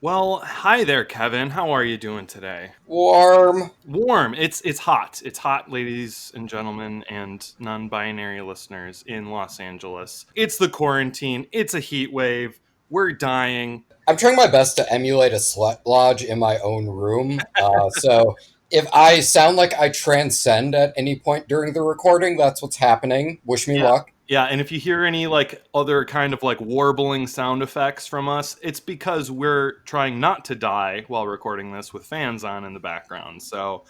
Well, hi there, Kevin. How are you doing today? Warm. Warm. It's hot. It's hot, ladies and gentlemen, and non-binary listeners in Los Angeles. It's the quarantine. It's a heat wave. We're dying. I'm trying my best to emulate a sweat lodge in my own room. So if I sound like I transcend at any point during the recording, that's what's happening. Wish me Yeah. luck. Yeah, and if you hear any like other kind of like warbling sound effects from us, it's because we're trying not to die while recording this with fans on in the background. So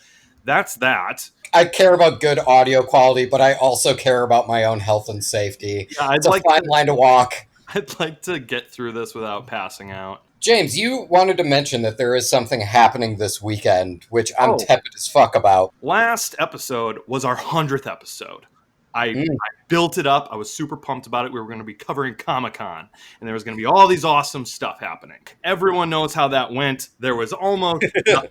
that's that. I care about good audio quality, but I also care about my own health and safety. Yeah, It's a fine line to walk. I'd like to get through this without passing out. James, you wanted to mention that there is something happening this weekend, which I'm Oh, tepid as fuck about. last episode was our 100th episode. I Mm. built it up. I was super pumped about it. We were going to be covering Comic-Con, and there was going to be all these awesome stuff happening. Everyone knows how that went. There was almost nothing.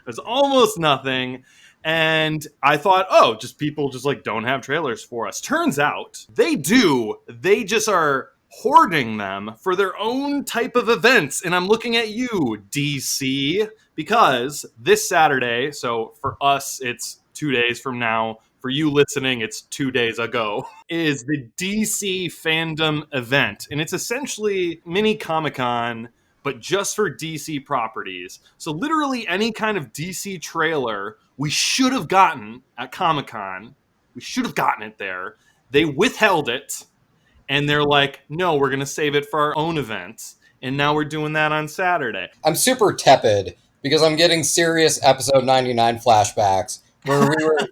There's almost nothing. And I thought, oh, just people just like don't have trailers for us. Turns out they do. They just are hoarding them for their own type of events. And I'm looking at you, DC, because this Saturday, so for us, it's 2 days from now. For you listening, it's 2 days ago, is the DC Fandom Event. And it's essentially mini Comic-Con, but just for DC properties. So literally any kind of DC trailer we should have gotten at Comic-Con, we should have gotten it there. They withheld it, and they're like, no, we're going to save it for our own event. And now we're doing that on Saturday. I'm super tepid because I'm getting serious episode 99 flashbacks where we were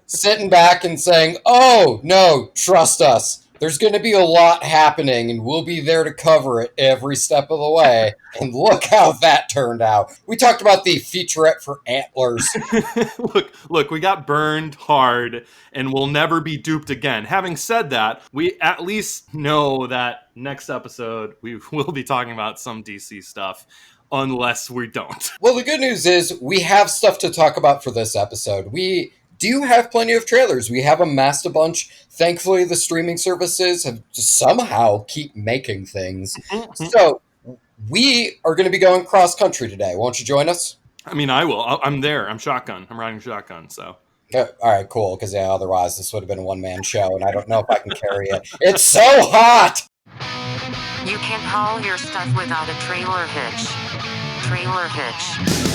sitting back and saying, oh, no, trust us. There's going to be a lot happening, and we'll be there to cover it every step of the way. And look how that turned out. We talked about the featurette for Antlers. Look, we got burned hard, and we'll never be duped again. Having said that, we at least know that next episode we will be talking about some DC stuff, unless we don't. Well, the good news is we have stuff to talk about for this episode. We do have plenty of trailers. We have amassed a bunch. Thankfully, the streaming services have just somehow keep making things. So we are going to be going cross country today. Won't you join us? I mean, I will. I'm there. I'm shotgun. I'm riding shotgun, so. Yeah, all right, cool. Because otherwise this would have been a one-man show, and I don't know if I can carry it. It's so hot! You can't haul your stuff without a trailer hitch. Trailer hitch.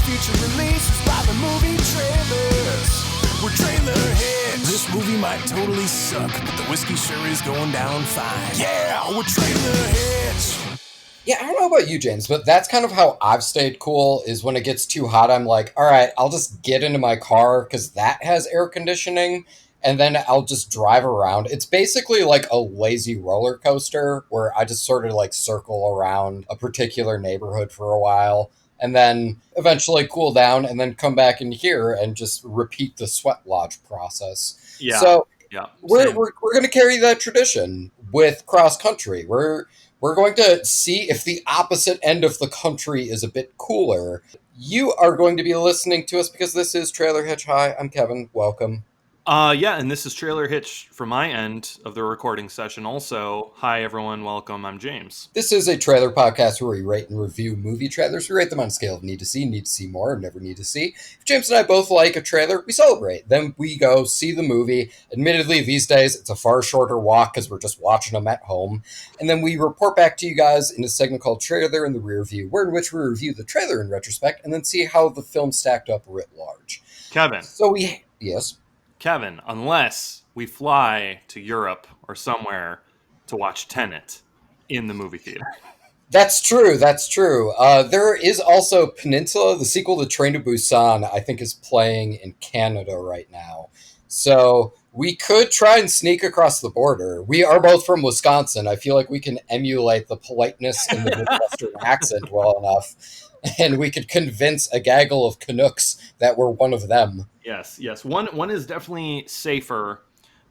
Feature releases by the movie trailers. We're trailer hits. This movie might totally suck, but the whiskey sure is going down fine. Yeah, we're trailer hits. Yeah, I don't know about you, James, but that's kind of how I've stayed cool, is when it gets too hot, I'm like, all right, I'll just get into my car, because that has air conditioning, and then I'll just drive around. It's basically like a lazy roller coaster, where I just sort of like circle around a particular neighborhood for a while, and then eventually cool down, and then come back in here and just repeat the sweat lodge process. Yeah. So Yeah. we're going to carry that tradition with cross country. We're going to see if the opposite end of the country is a bit cooler. You are going to be listening to us because this is Trailer Hitch. Hi, I'm Kevin. Welcome. Yeah, and this is Trailer Hitch from my end of the recording session also. Hi, everyone. Welcome. I'm James. This is a trailer podcast where we rate and review movie trailers. We rate them on a scale of need to see more, never need to see. If James and I both like a trailer, we celebrate. Then we go see the movie. Admittedly, these days, it's a far shorter walk because we're just watching them at home. And then we report back to you guys in a segment called Trailer in the Rear View, in which we review the trailer in retrospect and then see how the film stacked up writ large. Kevin. Yes? Kevin, unless we fly to Europe or somewhere to watch Tenet in the movie theater. That's true. There is also Peninsula, the sequel to Train to Busan, I think is playing in Canada right now. So we could try and sneak across the border. We are both from Wisconsin. I feel like we can emulate the politeness in the Midwestern accent well enough. And we could convince a gaggle of Canucks that we're one of them. Yes. One is definitely safer,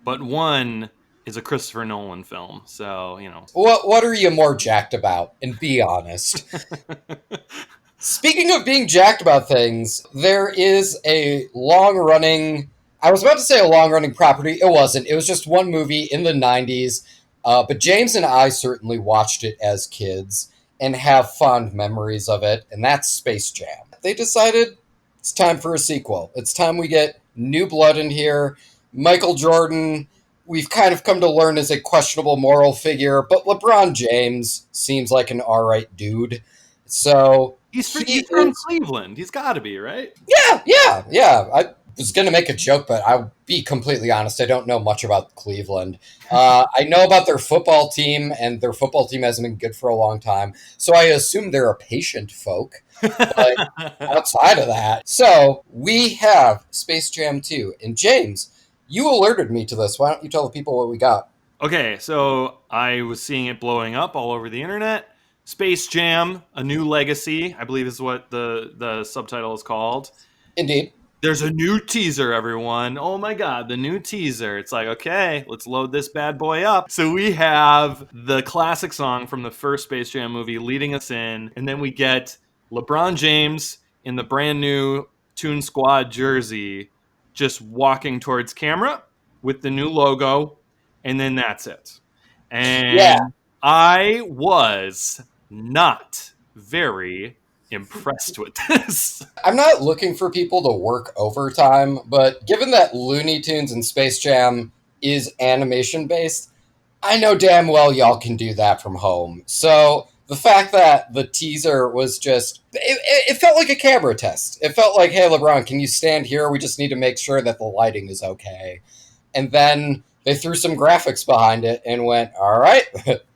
but one is a Christopher Nolan film. So, you know. What are you more jacked about? And be honest. Speaking of being jacked about things, there is a long-running... I was about to say a long-running property. It wasn't. It was just one movie in the 90s. But James and I certainly watched it as kids and have fond memories of it, and that's Space Jam. They decided it's time for a sequel. It's time we get new blood in here. Michael Jordan, we've kind of come to learn, is a questionable moral figure, but LeBron James seems like an all-right dude. So... He's from Cleveland. He's got to be, right? Yeah. I was going to make a joke, but I'll be completely honest. I don't know much about Cleveland. I know about their football team, and their football team hasn't been good for a long time. So I assume they're a patient folk. But outside of that. So we have Space Jam 2. And James, you alerted me to this. Why don't you tell the people what we got? Okay, so I was seeing it blowing up all over the internet. Space Jam, A New Legacy, I believe is what the subtitle is called. Indeed. There's a new teaser, everyone. Oh my God, the new teaser. It's like, okay, let's load this bad boy up. So we have the classic song from the first Space Jam movie leading us in, and then we get LeBron James in the brand new Toon Squad jersey just walking towards camera with the new logo, and then that's it. And yeah. I was not very impressed with this. I'm not looking for people to work overtime, but given that Looney Tunes and Space Jam is animation based, I know damn well y'all can do that from home. So the fact that the teaser was just, it felt like a camera test. It felt like, hey, LeBron, can you stand here? We just need to make sure that the lighting is okay. And then they threw some graphics behind it and went, all right.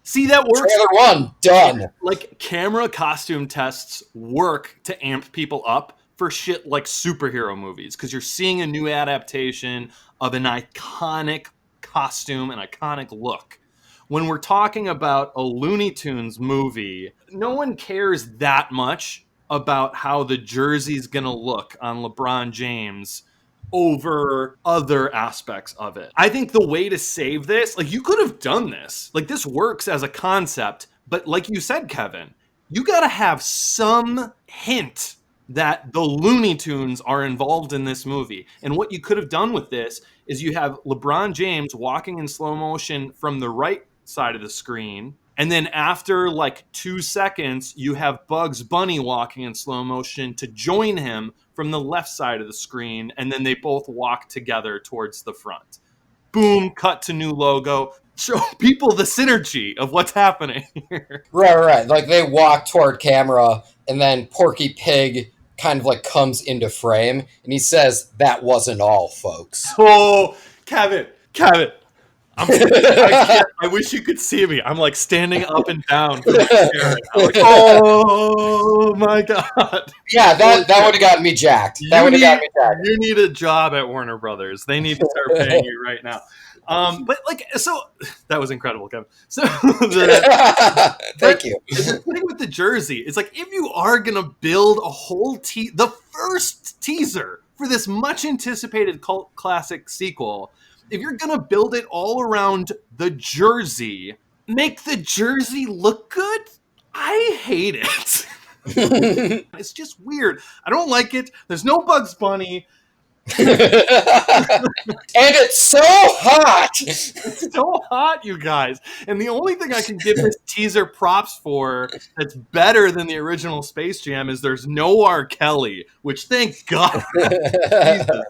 See, that works. Trailer 1, done. Like, camera costume tests work to amp people up for shit like superhero movies, because you're seeing a new adaptation of an iconic costume, an iconic look. When we're talking about a Looney Tunes movie, no one cares that much about how the jersey's going to look on LeBron James over other aspects of it. I think the way to save this, like, you could have done this. Like, this works as a concept, but like you said, Kevin, you got to have some hint that the Looney Tunes are involved in this movie. And what you could have done with this is you have LeBron James walking in slow motion from the right side of the screen, and then after like 2 seconds, you have Bugs Bunny walking in slow motion to join him from the left side of the screen, and then they both walk together towards the front. Boom, cut to new logo. Show people the synergy of what's happening here. Right. Like, they walk toward camera, and then Porky Pig kind of like comes into frame, and he says, "That wasn't all, folks." Oh, Kevin. I wish you could see me. I'm like standing up and down. I'm like, oh my God. Yeah, that would have gotten me jacked. You need a job at Warner Brothers. They need to start paying you right now. But like, so that was incredible, Kevin. So thank you. The thing with the jersey is, like, if you are gonna build a whole the first teaser for this much anticipated cult classic sequel, if you're going to build it all around the jersey, make the jersey look good? I hate it. It's just weird. I don't like it. There's no Bugs Bunny. And it's so hot. It's so hot, you guys. And the only thing I can give this teaser props for that's better than the original Space Jam is there's no R. Kelly, which, thank God. Jesus.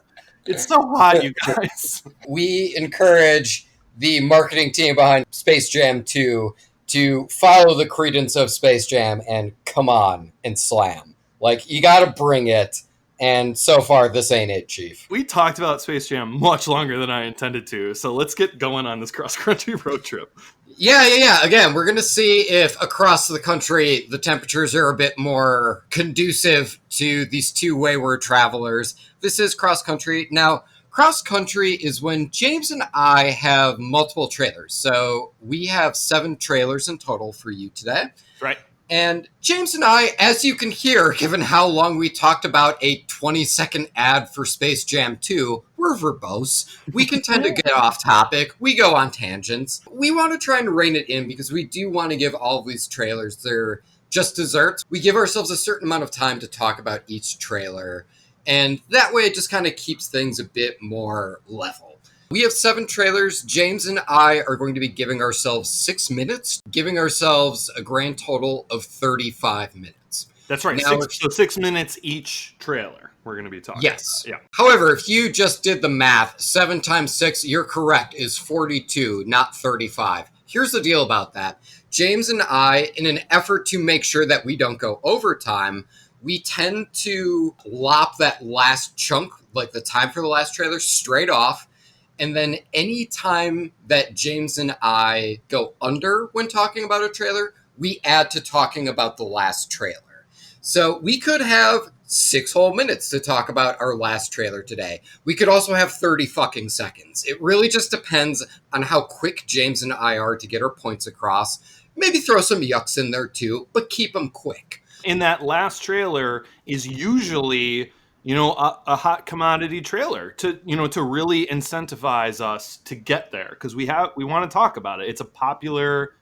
It's so hot, you guys. We encourage the marketing team behind Space Jam 2 to follow the credence of Space Jam and come on and slam. Like, you gotta bring it, and so far, this ain't it, Chief. We talked about Space Jam much longer than I intended to, so let's get going on this cross-country road trip. Yeah. Again, we're going to see if across the country the temperatures are a bit more conducive to these two wayward travelers. This is cross-country. Now, cross-country is when James and I have multiple trailers. So we have 7 trailers in total for you today. Right. And James and I, as you can hear, given how long we talked about a 20-second ad for Space Jam 2, we're verbose. We can tend to get off topic. We go on tangents. We want to try and rein it in because we do want to give all of these trailers their just desserts. We give ourselves a certain amount of time to talk about each trailer. And that way it just kind of keeps things a bit more level. We have 7 trailers. James and I are going to be giving ourselves 6 minutes, giving ourselves a grand total of 35 minutes. That's right. Now, 6 minutes each trailer we're going to be talking yes. about. Yeah. However, if you just did the math, 7 times 6, you're correct, is 42, not 35. Here's the deal about that. James and I, in an effort to make sure that we don't go overtime, we tend to lop that last chunk, like the time for the last trailer, straight off. And then any time that James and I go under when talking about a trailer, we add to talking about the last trailer. So we could have 6 whole minutes to talk about our last trailer today. We could also have 30 fucking seconds. It really just depends on how quick James and I are to get our points across. Maybe throw some yucks in there too, but keep them quick. And that last trailer is usually, a hot commodity trailer to really incentivize us to get there, because we want to talk about it. It's a popular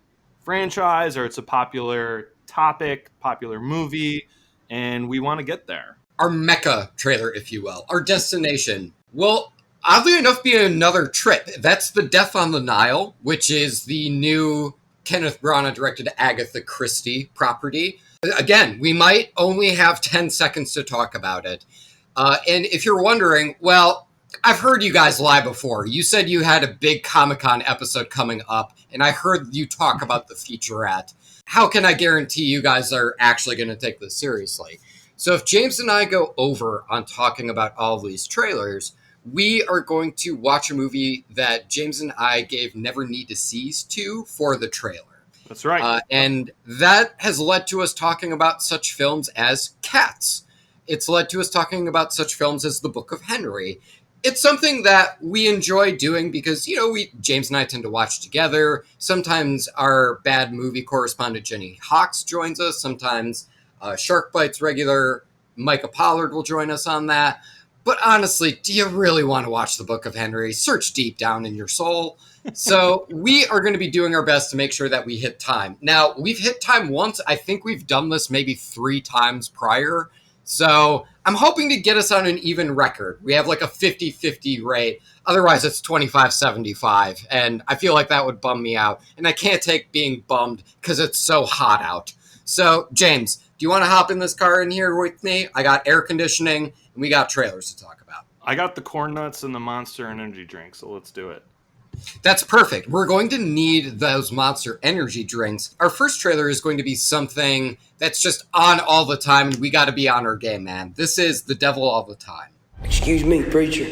franchise, or it's a popular topic, popular movie, and we want to get there. Our Mecca trailer, if you will, our destination. Well, oddly enough, be another trip. That's The Death on the Nile, which is the new Kenneth Branagh directed Agatha Christie property. Again, we might only have 10 seconds to talk about it. And if you're wondering, well, I've heard you guys lie before. You said you had a big Comic-Con episode coming up, and I heard you talk about the featurette. How can I guarantee you guys are actually going to take this seriously? So if James and I go over on talking about all of these trailers, we are going to watch a movie that James and I gave Never Need to Sees to for the trailer. That's right. And that has led to us talking about such films as Cats. It's led to us talking about such films as The Book of Henry. It's something that we enjoy doing because, James and I tend to watch together. Sometimes our bad movie correspondent Jenny Hawks joins us. Sometimes Shark Bites regular Micah Pollard will join us on that. But honestly, do you really want to watch The Book of Henry? Search deep down in your soul. So we are going to be doing our best to make sure that we hit time. Now, we've hit time once. I think we've done this maybe 3 times prior. So I'm hoping to get us on an even record. We have like a 50-50 rate. Otherwise, it's 25-75. And I feel like that would bum me out. And I can't take being bummed because it's so hot out. So, James, do you want to hop in this car in here with me? I got air conditioning, and we got trailers to talk about. I got the corn nuts and the Monster energy drink, so let's do it. That's perfect. We're going to need those Monster energy drinks. Our first trailer is going to be something that's just on all the time, and we got to be on our game, man. This is The Devil All the Time. Excuse me, preacher.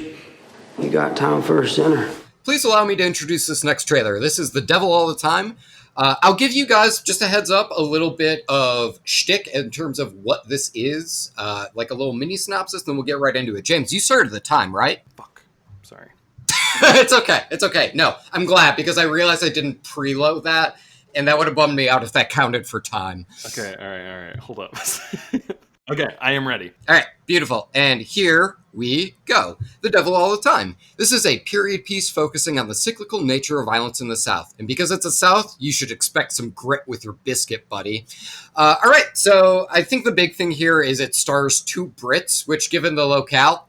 You got time for a sinner? Please allow me to introduce this next trailer. This is The Devil All the Time. I'll give you guys just a heads up, a little bit of shtick in terms of what this is, like a little mini synopsis, then we'll get right into it. James, you started the time, right? Fuck. Sorry. It's okay. It's okay. No, I'm glad because I realized I didn't preload that, and that would have bummed me out if that counted for time. Okay. All right. Hold up. Okay. I am ready. All right. Beautiful. And here we go. The Devil All the Time. This is a period piece focusing on the cyclical nature of violence in the South. And because it's the South, you should expect some grit with your biscuit, buddy. All right. So I think the big thing here is it stars 2 Brits, which given the locale,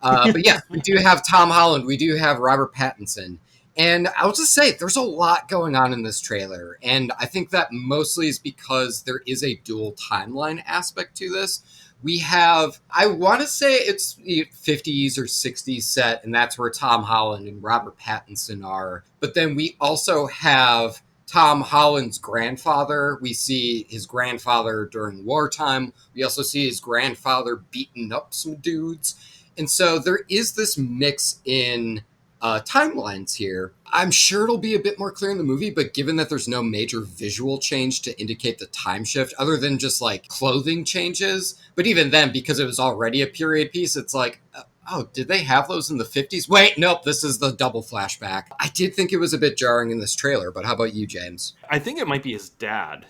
but yeah, we do have Tom Holland. We do have Robert Pattinson. And I'll just say, there's a lot going on in this trailer. And I think that mostly is because there is a dual timeline aspect to this. We have, I want to say it's 50s or 60s set, and that's where Tom Holland and Robert Pattinson are. But then we also have Tom Holland's grandfather. We see his grandfather during wartime. We also see his grandfather beating up some dudes. And so there is this mix in timelines here. I'm sure it'll be a bit more clear in the movie, but given that there's no major visual change to indicate the time shift, other than just like clothing changes, but even then, because it was already a period piece, it's like, Oh, did they have those in the 50s? Wait, nope, this is the double flashback. I did think it was a bit jarring in this trailer, but how about you, James? I think it might be his dad.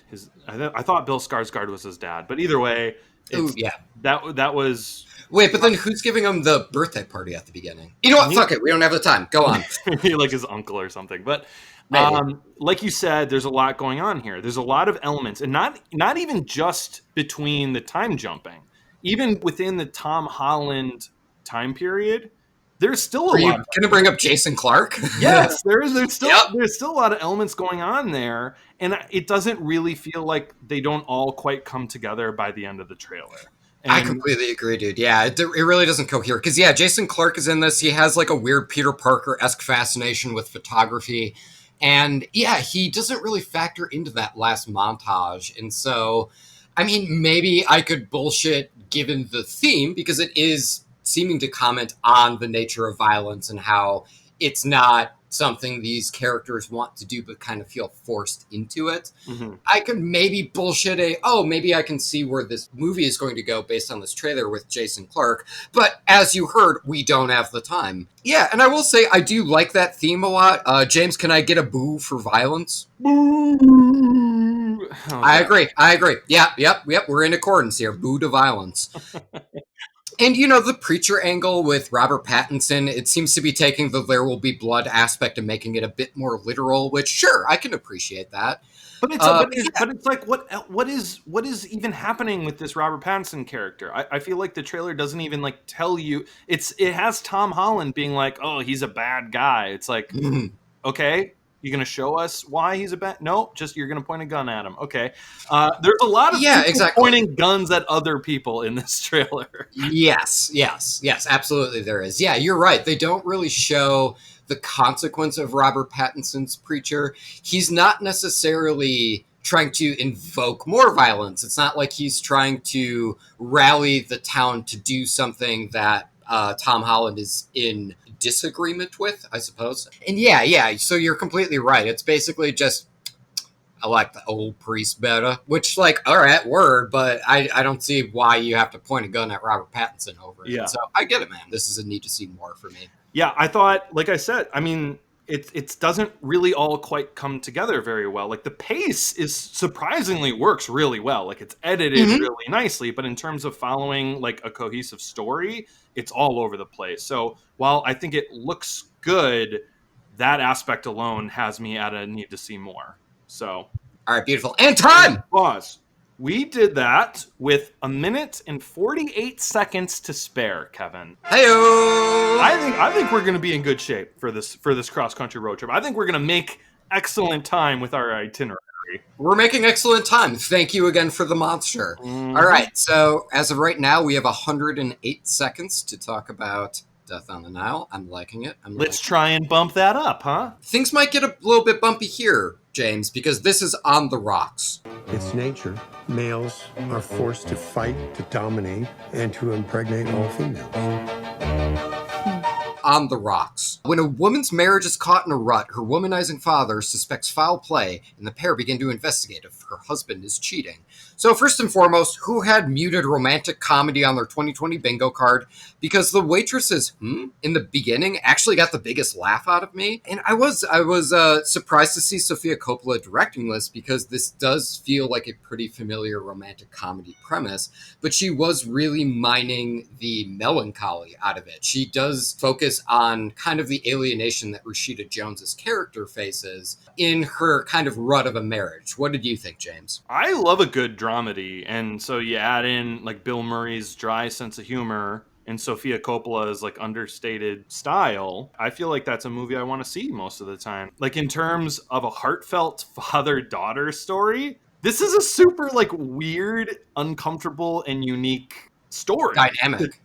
I thought Bill Skarsgård was his dad, but either way, Ooh, yeah. that was. Wait, but then who's giving him the birthday party at the beginning? You know what? Fuck it. We don't have the time. Go on. Like his uncle or something. But like you said, there's a lot going on here. There's a lot of elements, and not even just between the time jumping, even within the Tom Holland time period. There's still a lot. Are you going to bring up Jason Clarke? Yes, there's still a lot of elements going on there, and it doesn't really feel like they don't all quite come together by the end of the trailer. And I completely agree, dude. Yeah, it really doesn't cohere. Because, yeah, Jason Clarke is in this. He has, like, a weird Peter Parker-esque fascination with photography. And, yeah, he doesn't really factor into that last montage. And so, I mean, maybe I could bullshit given the theme, because it is seeming to comment on the nature of violence and how it's not something these characters want to do but kind of feel forced into it. Mm-hmm. I could maybe bullshit maybe I can see where this movie is going to go based on this trailer with Jason Clarke, but as you heard, we don't have the time. Yeah, and I will say I do like that theme a lot. James, can I get a boo for violence? Boo! Oh, I agree. Yep, we're in accordance here. Boo to violence. And, you know, the preacher angle with Robert Pattinson, it seems to be taking the there will be blood aspect and making it a bit more literal, which, sure, I can appreciate that. But it's like, what is even happening with this Robert Pattinson character? I feel like the trailer doesn't even, like, tell you. It has Tom Holland being like, oh, he's a bad guy. It's like, okay, you going to show us why he's a bad... No, just you're going to point a gun at him. Okay. There's a lot of people pointing guns at other people in this trailer. Yes, absolutely there is. Yeah, you're right. They don't really show the consequence of Robert Pattinson's preacher. He's not necessarily trying to invoke more violence. It's not like he's trying to rally the town to do something that Tom Holland is in disagreement with, I suppose. And yeah, so you're completely right. It's basically just, I like the old priest better, which, like, all right, word, but I don't see why you have to point a gun at Robert Pattinson over it. Yeah. So I get it, man. This is a need to see more for me. Yeah, I thought, like I said, I mean, it doesn't really all quite come together very well. Like, the pace is surprisingly works really well. Like, it's edited really nicely, but in terms of following, like, a cohesive story, it's all over the place. So while I think it looks good, that aspect alone has me at a need to see more. So, all right, beautiful. And time! Pause. We did that with 1 minute and 48 seconds to spare, Kevin. Hey-o! I think we're going to be in good shape for this cross-country road trip. I think we're going to make excellent time with our itinerary. We're making excellent time. Thank you again for the monster. Mm-hmm. All right, so as of right now, we have 108 seconds to talk about Death on the Nile. I'm liking it. Let's try and bump that up, huh? Things might get a little bit bumpy here, James, because this is on the rocks. It's nature. Males are forced to fight, to dominate, and to impregnate all females. On the rocks. When a woman's marriage is caught in a rut, her womanizing father suspects foul play, and the pair begin to investigate if her husband is cheating. So first and foremost, who had muted romantic comedy on their 2020 bingo card? Because the waitresses, in the beginning actually got the biggest laugh out of me. And I was surprised to see Sofia Coppola directing this, because this does feel like a pretty familiar romantic comedy premise, but she was really mining the melancholy out of it. She does focus on kind of the alienation that Rashida Jones's character faces in her kind of rut of a marriage. What did you think, James? I love a good dramedy, and so you add in like Bill Murray's dry sense of humor and Sofia Coppola's like understated style. I feel like that's a movie I want to see most of the time. Like, in terms of a heartfelt father-daughter story, this is a super like weird, uncomfortable, and unique story. Dynamic.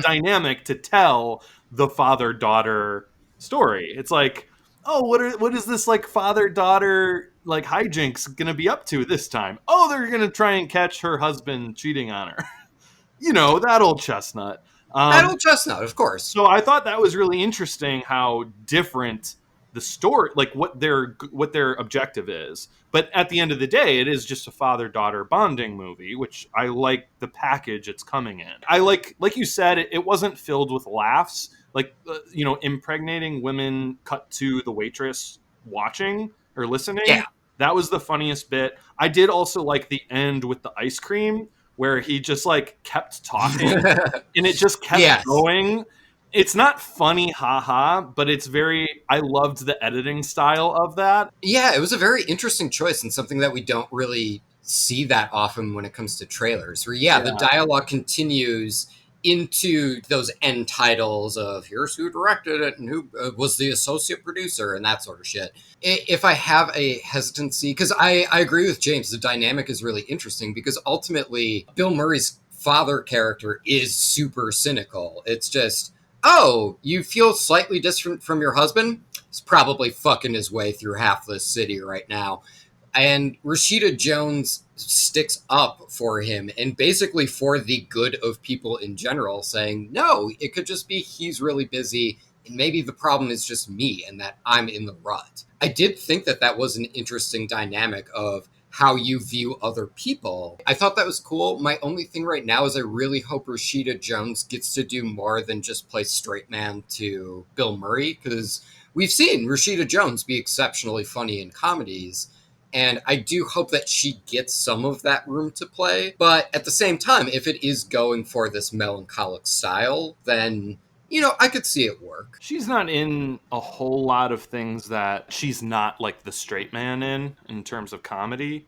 Dynamic to tell the father-daughter story. It's like, oh, what is this like father-daughter like hijinks gonna be up to this time? Oh, they're gonna try and catch her husband cheating on her. You know, that old chestnut. That old chestnut, of course. So I thought that was really interesting how different the story, like what their objective is. But at the end of the day, it is just a father-daughter bonding movie, which I like the package it's coming in. I like you said, it wasn't filled with laughs. Like, impregnating women cut to the waitress watching or listening. Yeah. That was the funniest bit. I did also like the end with the ice cream where he just like kept talking and it just kept going. It's not funny, haha, but it's I loved the editing style of that. Yeah, it was a very interesting choice and something that we don't really see that often when it comes to trailers. Where, the dialogue continues into those end titles of here's who directed it and who was the associate producer and that sort of shit. If I have a hesitancy, because I agree with James, the dynamic is really interesting because ultimately Bill Murray's father character is super cynical. It's just, oh, you feel slightly distant from your husband? He's probably fucking his way through half the city right now. And Rashida Jones sticks up for him and basically for the good of people in general, saying, no, it could just be he's really busy and maybe the problem is just me and that I'm in the rut. I did think that was an interesting dynamic of how you view other people. I thought that was cool. My only thing right now is I really hope Rashida Jones gets to do more than just play straight man to Bill Murray, because we've seen Rashida Jones be exceptionally funny in comedies. And I do hope that she gets some of that room to play. But at the same time, if it is going for this melancholic style, then, I could see it work. She's not in a whole lot of things that she's not like the straight man in terms of comedy.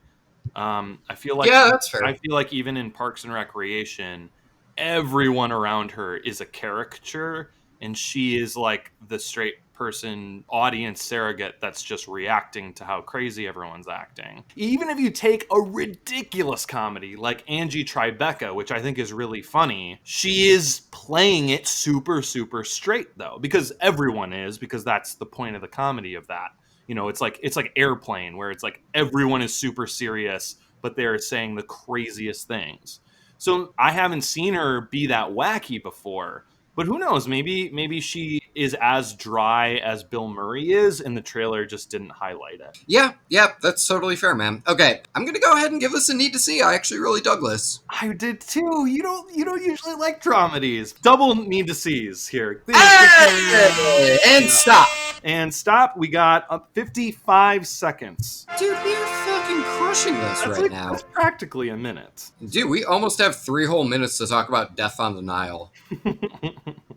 I feel like that's fair. I feel like even in Parks and Recreation, everyone around her is a caricature, and she is like the straight person audience surrogate that's just reacting to how crazy everyone's acting. Even if you take a ridiculous comedy like Angie Tribeca, which I think is really funny, she is playing it super, super straight though, because everyone is, because that's the point of the comedy of that. It's like Airplane, where it's like everyone is super serious, but they're saying the craziest things. So I haven't seen her be that wacky before. But who knows? Maybe she is as dry as Bill Murray is, and the trailer just didn't highlight it. Yeah, that's totally fair, man. Okay, I'm gonna go ahead and give this a need to see. I actually really dug this. I did too. You don't usually like dramedies. Double need to sees here. Hey! And stop. And stop. We got 55 seconds. Dude, we are fucking crushing this right now. That's practically a minute. Dude, we almost have 3 whole minutes to talk about Death on the Nile.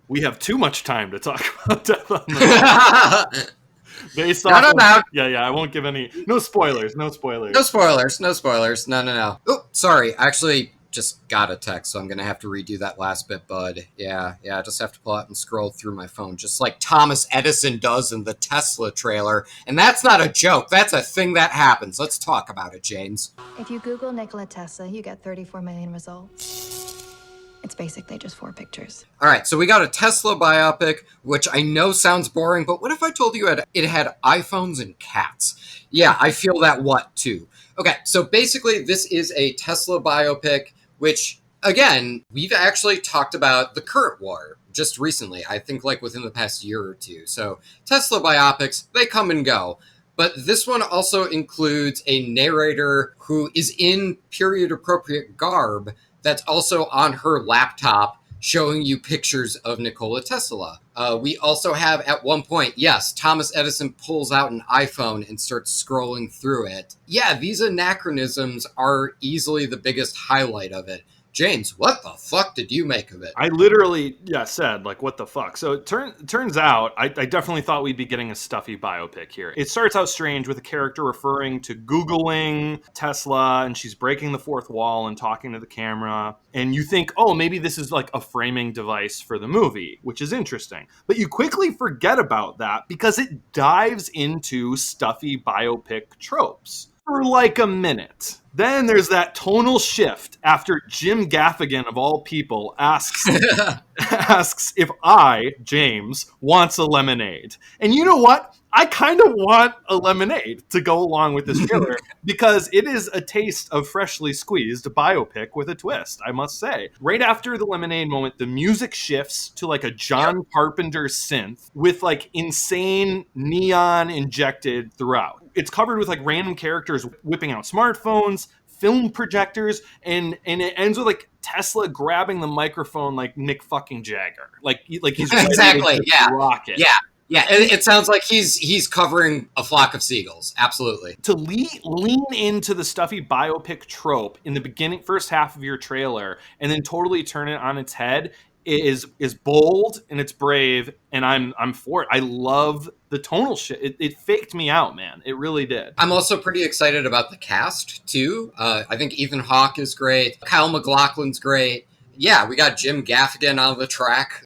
We have too much time to talk about Death on the Nile. Based off yeah, I won't give any. No spoilers. No. Oh, sorry. Actually, just got a text, so I'm gonna have to redo that last bit, bud. Yeah. I just have to pull out and scroll through my phone, just like Thomas Edison does in the Tesla trailer. And that's not a joke. That's a thing that happens. Let's talk about it, James. If you Google Nikola Tesla, you get 34 million results. It's basically just 4 pictures. All right, so we got a Tesla biopic, which I know sounds boring, but what if I told you it had iPhones and cats? Yeah, I feel that too. Okay, so basically this is a Tesla biopic, which, again, we've actually talked about the current war just recently, I think like within the past year or two. So Tesla biopics, they come and go. But this one also includes a narrator who is in period-appropriate garb that's also on her laptop showing you pictures of Nikola Tesla. We also have, at one point, yes, Thomas Edison pulls out an iPhone and starts scrolling through it. Yeah, these anachronisms are easily the biggest highlight of it. James, what the fuck did you make of it? I literally, said, like, what the fuck? So it turns out, I definitely thought we'd be getting a stuffy biopic here. It starts out strange with a character referring to Googling Tesla, and she's breaking the fourth wall and talking to the camera. And you think, oh, maybe this is like a framing device for the movie, which is interesting. But you quickly forget about that because it dives into stuffy biopic tropes for like a minute. Then there's that tonal shift after Jim Gaffigan, of all people, asks if I, James, wants a lemonade. And you know what? I kind of want a lemonade to go along with this trailer because it is a taste of freshly squeezed biopic with a twist, I must say. Right after the lemonade moment, the music shifts to like a John Carpenter synth with like insane neon injected throughout. It's covered with like random characters whipping out smartphones, film projectors, and it ends with like Tesla grabbing the microphone like Mick fucking Jagger. Like he's ready Exactly, to yeah. rock it. Yeah. Yeah, it sounds like he's covering a flock of seagulls. Absolutely. To lean into the stuffy biopic trope in the beginning, first half of your trailer, and then totally turn it on its head is bold and it's brave, and I'm for it. I love the tonal shit. It faked me out, man. It really did. I'm also pretty excited about the cast too. I think Ethan Hawke is great. Kyle MacLachlan's great. Yeah, we got Jim Gaffigan on the track.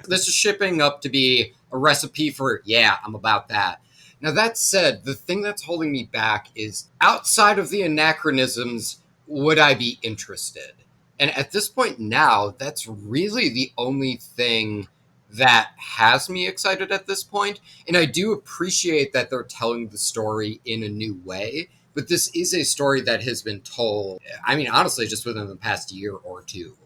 This is shipping up to be a recipe for, yeah, I'm about that. Now, that said, the thing that's holding me back is outside of the anachronisms, would I be interested? And at this point now, that's really the only thing that has me excited at this point. And I do appreciate that they're telling the story in a new way. But this is a story that has been told, I mean, honestly, just within the past year or two.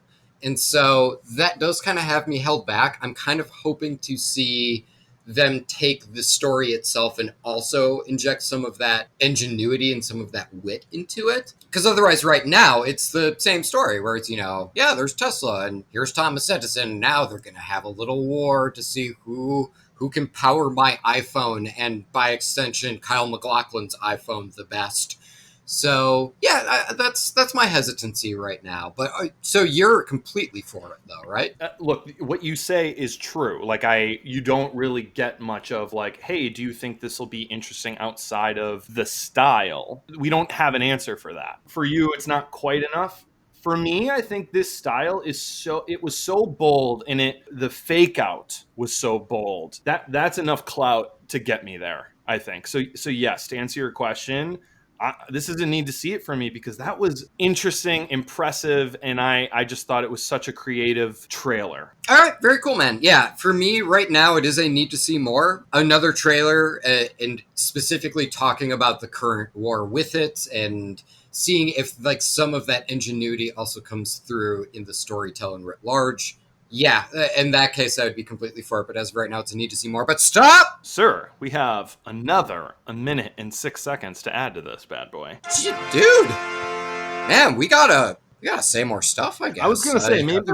And so that does kind of have me held back. I'm kind of hoping to see them take the story itself and also inject some of that ingenuity and some of that wit into it. Because otherwise, right now, it's the same story where it's, yeah, there's Tesla and here's Thomas Edison. Now they're going to have a little war to see who can power my iPhone and, by extension, Kyle MacLachlan's iPhone the best. So, yeah, that's my hesitancy right now. But so you're completely for it, though, right? Look, what you say is true. Like, you don't really get much of like, hey, do you think this will be interesting outside of the style? We don't have an answer for that. For you, it's not quite enough. For me, I think this style it was so bold, and the fake out was so bold. That's enough clout to get me there, I think. So yes, to answer your question, this is a need to see it for me because that was interesting, impressive, and I just thought it was such a creative trailer. All right, very cool, man. Yeah, for me right now, it is a need to see more. Another trailer, and specifically talking about the current war with it, and seeing if like some of that ingenuity also comes through in the storytelling writ large. Yeah, in that case, I would be completely for it. But as of right now, it's a need to see more. But stop! Sir, we have a minute and 6 seconds to add to this bad boy. Dude! Man, we gotta say more stuff, I guess. I was gonna say, maybe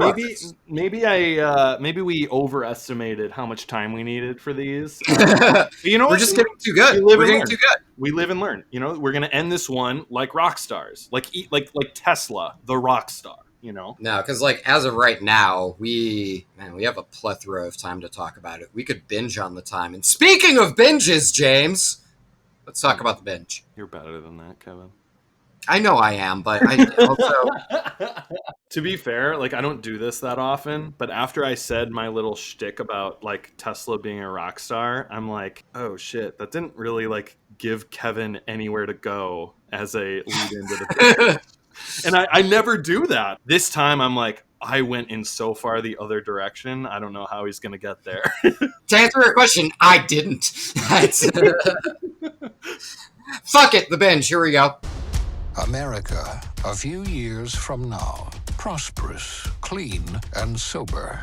we overestimated how much time we needed for these. You know, we're just getting too good. We're getting too good. We live and learn. We're gonna end this one like rock stars, like Tesla, the rock star. No, because as of right now, we have a plethora of time to talk about it. We could binge on the time. And speaking of binges, James, let's talk about the binge. You're better than that, Kevin. I know I am, but I also... To be fair, I don't do this that often, but after I said my little shtick about Tesla being a rock star, I'm like, oh shit, that didn't really give Kevin anywhere to go as a lead into the binge. And I never do that. This time I'm like, I went in so far the other direction. I don't know how he's going to get there. To answer your question, I didn't. Fuck it, the binge. Here we go. America, a few years from now, prosperous, clean, and sober.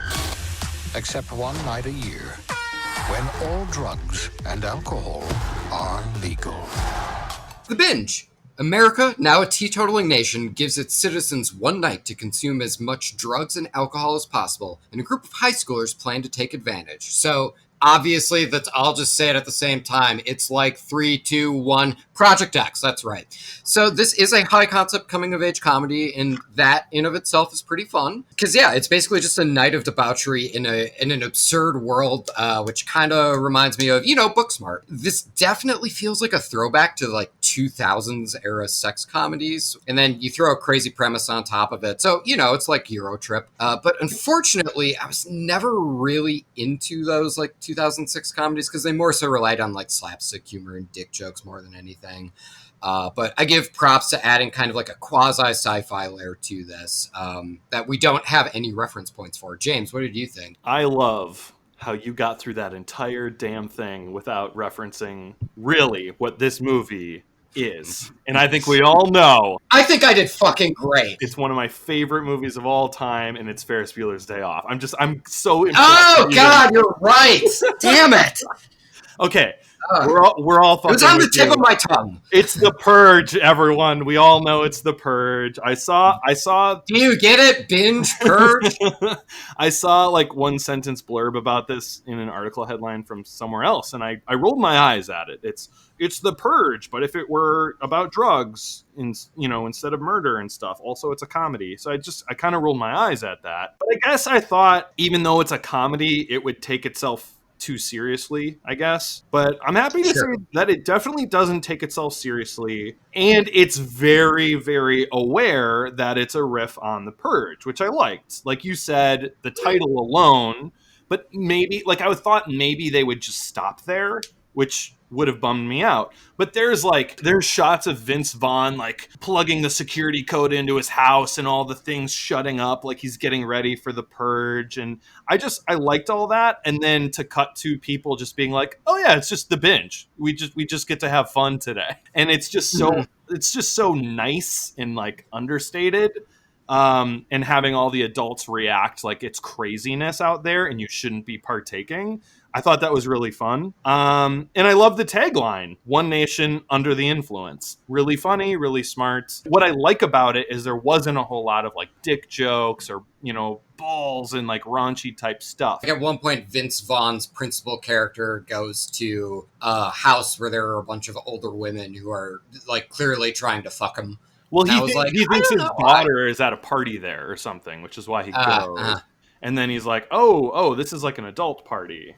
Except one night a year, when all drugs and alcohol are legal. The binge. America, now a teetotaling nation, gives its citizens one night to consume as much drugs and alcohol as possible, and a group of high schoolers plan to take advantage. So, obviously, I'll just say it at the same time. It's 3, 2, 1, Project X, that's right. So this is a high-concept coming-of-age comedy, and that in of itself is pretty fun. Because, yeah, it's basically just a night of debauchery in an absurd world, which kind of reminds me of, Booksmart. This definitely feels like a throwback to, 2000s-era sex comedies, and then you throw a crazy premise on top of it. So, it's like Euro Trip. But unfortunately, I was never really into those, 2006 comedies, because they more so relied on, slapstick humor and dick jokes more than anything. But I give props to adding kind of a quasi sci-fi layer to this that we don't have any reference points for. James, what did you think? I love how you got through that entire damn thing without referencing really what this movie is. And I think we all know I think I did fucking great. it's one of my favorite movies of all time, and it's Ferris Bueller's Day Off. I'm so impressed. Oh God, you're right. Damn it. Okay. We're all fucking. It was on the tip you. of my tongue. It's The Purge, everyone. We all know it's The Purge. I saw. Do you get it? Binge Purge. I saw like one sentence blurb about this in an article headline from somewhere else, and I rolled my eyes at it. It's The Purge, but if it were about drugs, instead of murder and stuff. Also, it's a comedy. So I kind of rolled my eyes at that. But I guess I thought, even though it's a comedy, it would take itself too seriously, I guess. But I'm happy to say that it definitely doesn't take itself seriously, and it's very, very aware that it's a riff on The Purge, which I liked. Like you said, the title alone, but maybe, like I thought maybe they would just stop there, which would have bummed me out. But there's shots of Vince Vaughn like plugging the security code into his house and all the things shutting up, like he's getting ready for the purge. And I liked all that. And then to cut to people just being like, oh yeah, it's just the binge. We just get to have fun today. And it's just so nice and like understated. And having all the adults react like it's craziness out there and you shouldn't be partaking. I thought that was really fun. And I love the tagline, One Nation Under the Influence. Really funny, really smart. What I like about it is there wasn't a whole lot of like dick jokes or, balls and like raunchy type stuff. Like at one point, Vince Vaughn's principal character goes to a house where there are a bunch of older women who are like clearly trying to fuck him. Well, he thinks his daughter is at a party there or something, which is why he goes. And then he's like, oh, this is like an adult party.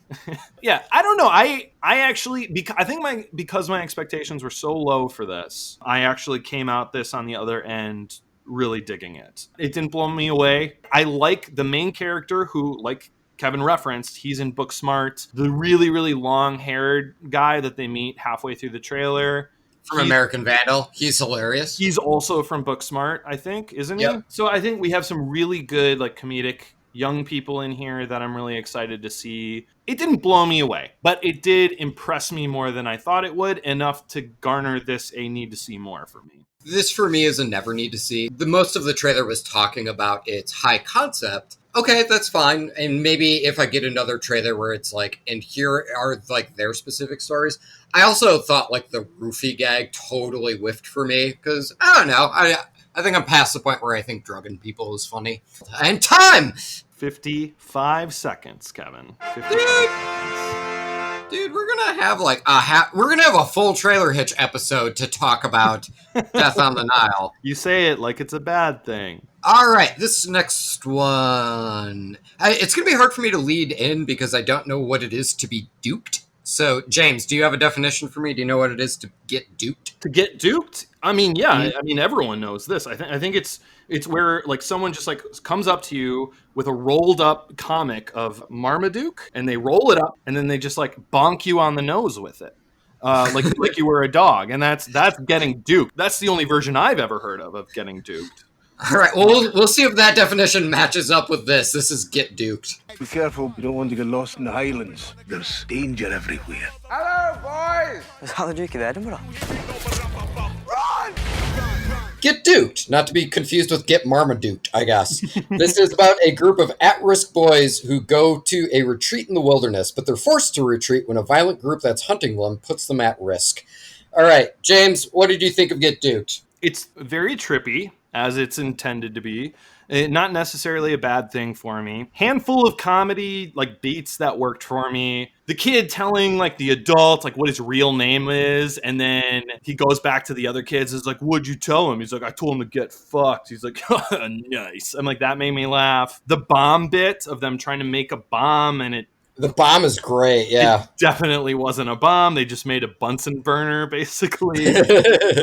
Yeah, I don't know. I actually, because my expectations were so low for this, I actually came out this on the other end really digging it. It didn't blow me away. I like the main character who, like Kevin referenced, he's in Booksmart. The really, really long-haired guy that they meet halfway through the trailer. From American Vandal. He's hilarious. He's also from Booksmart, I think, isn't he? So I think we have some really good, like, comedic young people in here that I'm really excited to see. It didn't blow me away, but it did impress me more than I thought it would, enough to garner this a need to see more for me. This for me is a never need to see. The most of the trailer was talking about its high concept. Okay, that's fine. And maybe if I get another trailer where it's like, and here are like their specific stories. I also thought like the roofie gag totally whiffed for me because I don't know. I think I'm past the point where I think drugging people is funny. And time! 55 seconds, Kevin. 55 seconds. Dude, we're gonna have like we're gonna have a full trailer hitch episode to talk about Death on the Nile. You say it like it's a bad thing. All right, this next one. It's gonna be hard for me to lead in because I don't know what it is to be duped. So, James, do you have a definition for me? Do you know what it is to get duped? To get duped? I mean, yeah. I mean, everyone knows this. I think it's where like someone just like comes up to you with a rolled up comic of Marmaduke, and they roll it up, and then they just like bonk you on the nose with it, like you were a dog, and that's getting duped. That's the only version I've ever heard of getting duped. All right, well, we'll see if that definition matches up with this. This is get duped. Be careful, you don't want to get lost in the Highlands. There's danger everywhere. Hello, boys! Is Holiday in Edinburgh? Run! Get duped, not to be confused with get Marmaduke, I guess. This is about a group of at-risk boys who go to a retreat in the wilderness, but they're forced to retreat when a violent group that's hunting them puts them at risk. All right, James, what did you think of Get Duped? It's very trippy, as it's intended to be. Not necessarily a bad thing for me. Handful of comedy, like, beats that worked for me. The kid telling, like, the adult, like, what his real name is, and then he goes back to the other kids, is like, what'd you tell him? He's like, I told him to get fucked. He's like, nice. I'm like, that made me laugh. The bomb bit of them trying to make a bomb, and the bomb is great, yeah. It definitely wasn't a bomb. They just made a Bunsen burner, basically. The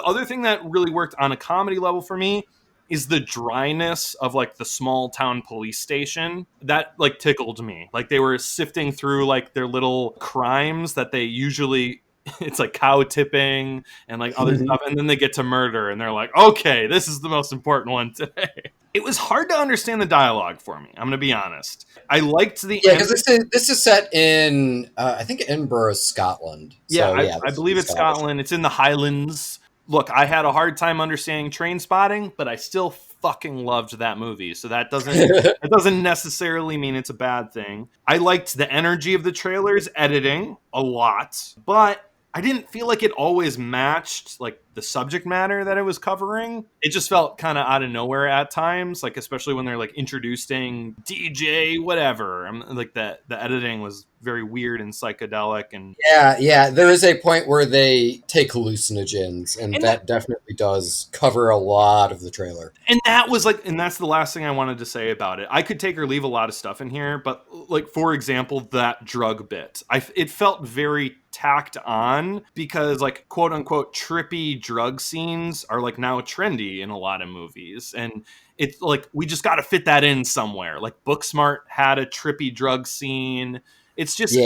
other thing that really worked on a comedy level for me is the dryness of, like, the small town police station. That, like, tickled me. Like, they were sifting through, like, their little crimes that they usually it's like cow tipping and like other stuff, and then they get to murder, and they're like, okay, this is the most important one today. It was hard to understand the dialogue for me. I'm gonna be honest. I liked the because this is set in I think Edinburgh, Scotland. Yeah, So, I believe it's Scotland. It's in the Highlands. Look, I had a hard time understanding Train Spotting, but I still fucking loved that movie. So that doesn't necessarily mean it's a bad thing. I liked the energy of the trailer's editing a lot, but I didn't feel like it always matched like the subject matter that it was covering. It just felt kind of out of nowhere at times, like especially when they're like introducing DJ whatever. Like the editing was very weird and psychedelic, and yeah, there is a point where they take hallucinogens, and that definitely does cover a lot of the trailer. And that was like, and that's the last thing I wanted to say about it. I could take or leave a lot of stuff in here, but like for example, that drug bit, it felt very tacked on because like quote unquote trippy drug scenes are like now trendy in a lot of movies, and it's like we just got to fit that in somewhere. Like Booksmart had a trippy drug scene. It's just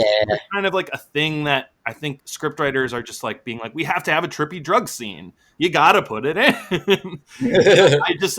kind of like a thing that I think scriptwriters are just like being like, we have to have a trippy drug scene. You got to put it in.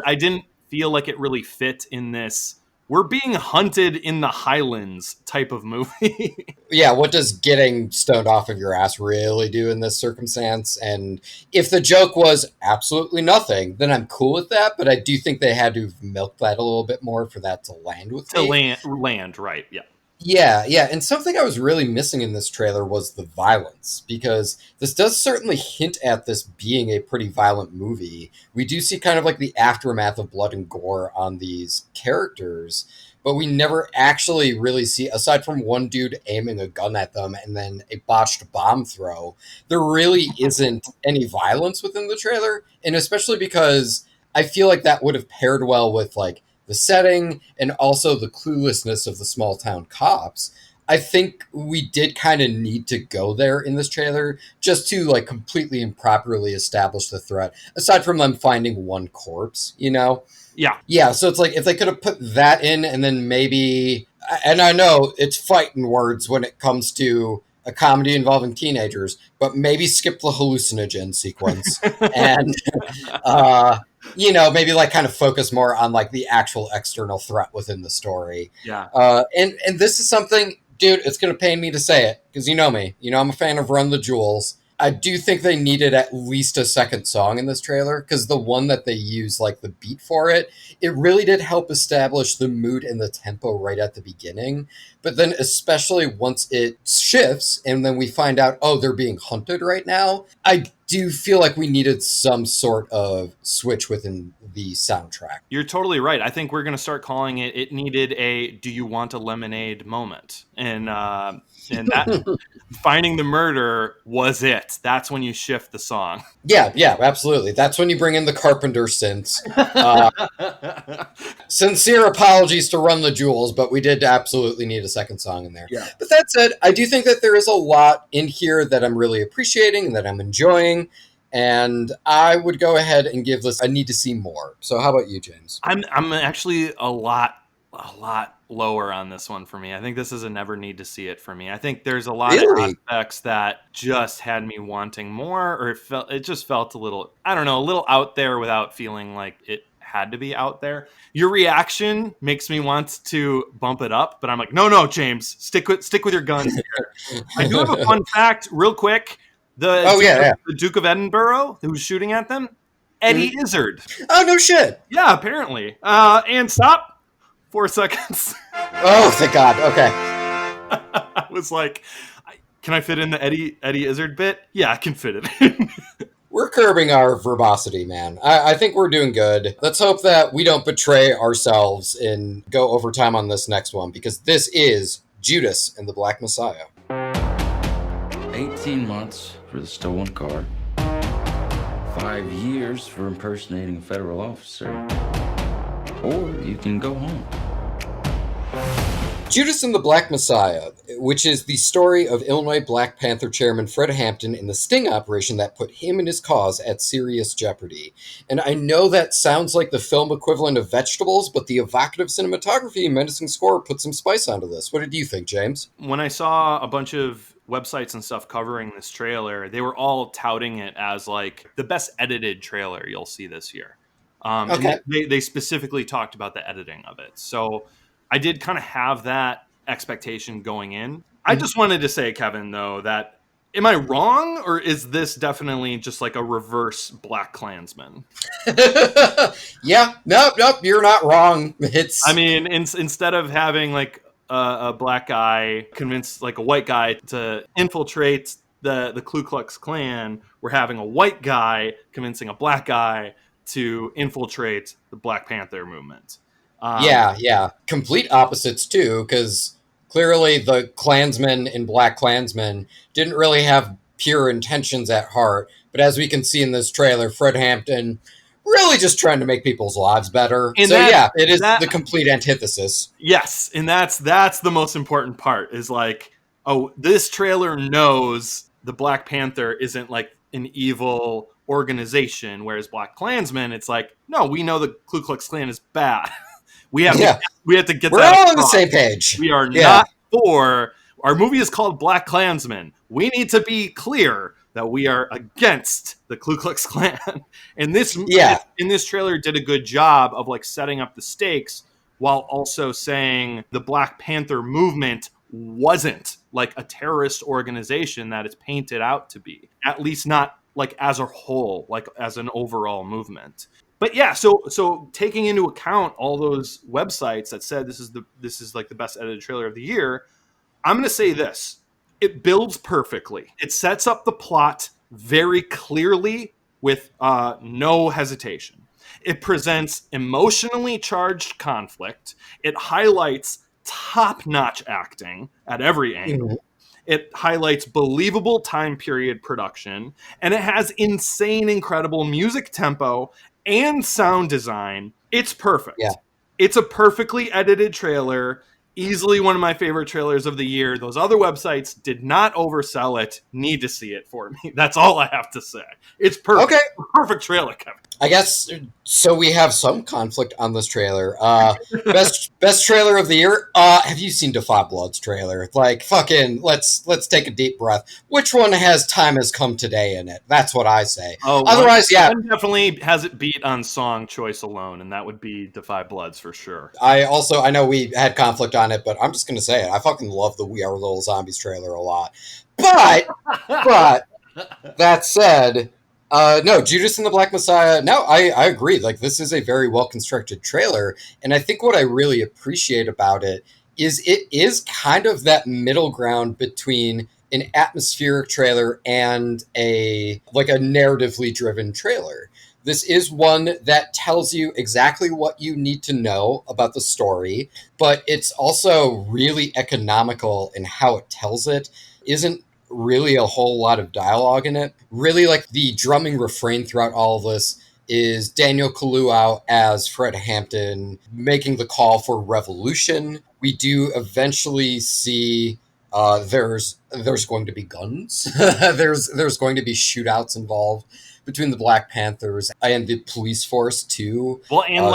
I didn't feel like it really fit in this. We're being hunted in the Highlands type of movie. Yeah, what does getting stoned off of your ass really do in this circumstance? And if the joke was absolutely nothing, then I'm cool with that. But I do think they had to milk that a little bit more for that to land with me. Land, right, yeah. Yeah, and something I was really missing in this trailer was the violence, because this does certainly hint at this being a pretty violent movie. We do see kind of like the aftermath of blood and gore on these characters, but we never actually really see, aside from one dude aiming a gun at them and then a botched bomb throw, there really isn't any violence within the trailer, and especially because I feel like that would have paired well with like the setting and also the cluelessness of the small town cops. I think we did kind of need to go there in this trailer just to like completely improperly establish the threat, aside from them finding one corpse, you know? Yeah, so it's like if they could have put that in and then maybe, and I know it's fighting words when it comes to a comedy involving teenagers, but maybe skip the hallucinogen sequence and you know, maybe like kind of focus more on like the actual external threat within the story. Yeah. And this is something, dude, it's going to pain me to say it because you know me. You know, I'm a fan of Run the Jewels. I do think they needed at least a second song in this trailer because the one that they use, like the beat for it, it really did help establish the mood and the tempo right at the beginning. But then especially once it shifts and then we find out, oh, they're being hunted right now, I do feel like we needed some sort of switch within the soundtrack. You're totally right. I think we're going to start calling it needed a do you want a lemonade moment. And that finding the murder was it. That's when you shift the song. Yeah, absolutely. That's when you bring in the Carpenter synths. Sincere apologies to Run the Jewels, but we did absolutely need a second song in there. Yeah. But that said, I do think that there is a lot in here that I'm really appreciating and that I'm enjoying. And I would go ahead and give this a need to see more. So how about you, James? I'm actually a lot lower on this one for me. I think this is a never need to see it for me. I think there's a lot of aspects that just had me wanting more, or it just felt a little, I don't know, a little out there without feeling like it had to be out there. Your reaction makes me want to bump it up, but I'm like, no, James, stick with your guns here. I do have a fun fact real quick. The Duke of Edinburgh, who was shooting at them, Eddie Izzard. Oh, no shit. Yeah, apparently. And stop. 4 seconds. Oh, thank God. Okay. I was like, can I fit in the Eddie Izzard bit? Yeah, I can fit it in. We're curbing our verbosity, man. I think we're doing good. Let's hope that we don't betray ourselves and go overtime on this next one, because this is Judas and the Black Messiah. 18 months for the stolen car. 5 years for impersonating a federal officer. Or you can go home. Judas and the Black Messiah, which is the story of Illinois Black Panther chairman Fred Hampton and the sting operation that put him and his cause at serious jeopardy. And I know that sounds like the film equivalent of Vegetables, but the evocative cinematography and menacing score put some spice onto this. What did you think, James? When I saw a bunch of websites and stuff covering this trailer, they were all touting it as like the best edited trailer you'll see this year. Okay. And they specifically talked about the editing of it. So I did kind of have that expectation going in. I just wanted to say, Kevin, though, that am I wrong, or is this definitely just like a reverse Black Klansman? Yeah, nope, you're not wrong. It's, I mean, instead of having like a black guy convince like a white guy to infiltrate the Ku Klux Klan, we're having a white guy convincing a black guy to infiltrate the Black Panther movement. Yeah, complete opposites too, because clearly the Klansmen and Black Klansmen didn't really have pure intentions at heart. But as we can see in this trailer, Fred Hampton really just trying to make people's lives better. And so that, it is the complete antithesis. Yes, and that's the most important part, is like, oh, this trailer knows the Black Panther isn't like an evil organization, whereas Black Klansman, it's like, no, we know the Ku Klux Klan is bad. we have to get We're that all across. on the same page. We are not for, our movie is called Black Klansman. We need to be clear that we are against the Ku Klux Klan. And this in this trailer did a good job of like setting up the stakes while also saying the Black Panther movement wasn't like a terrorist organization that it's painted out to be, at least not like as a whole, like as an overall movement. But yeah, so taking into account all those websites that said this is like the best edited trailer of the year, I'm going to say this. It builds perfectly. It sets up the plot very clearly with no hesitation. It presents emotionally charged conflict. It highlights top-notch acting at every angle. Mm-hmm. It highlights believable time period production. And it has insane, incredible music tempo and sound design. It's perfect. Yeah. It's a perfectly edited trailer. Easily one of my favorite trailers of the year. Those other websites did not oversell it. Need to see it for me. That's all I have to say. It's perfect. Okay. Perfect trailer, Kevin. I guess so. We have some conflict on this trailer. Best trailer of the year. Have you seen Defy Blood's trailer? Like, fucking, let's take a deep breath. Which one has "Time Has Come Today" in it? That's what I say. Oh, otherwise, one definitely has it beat on song choice alone, and that would be Defy Bloods for sure. I know we had conflict on it, but I'm just gonna say it. I fucking love the "We Are Little Zombies" trailer a lot. But that said. No, Judas and the Black Messiah. No, I agree. Like, this is a very well-constructed trailer. And I think what I really appreciate about it is kind of that middle ground between an atmospheric trailer and a narratively driven trailer. This is one that tells you exactly what you need to know about the story, but it's also really economical in how it tells it. Isn't really a whole lot of dialogue in it. Really, like, the drumming refrain throughout all of this is Daniel Kaluuya as Fred Hampton making the call for revolution. We do eventually see there's going to be guns. there's going to be shootouts involved between the Black Panthers and the police force too. Well, and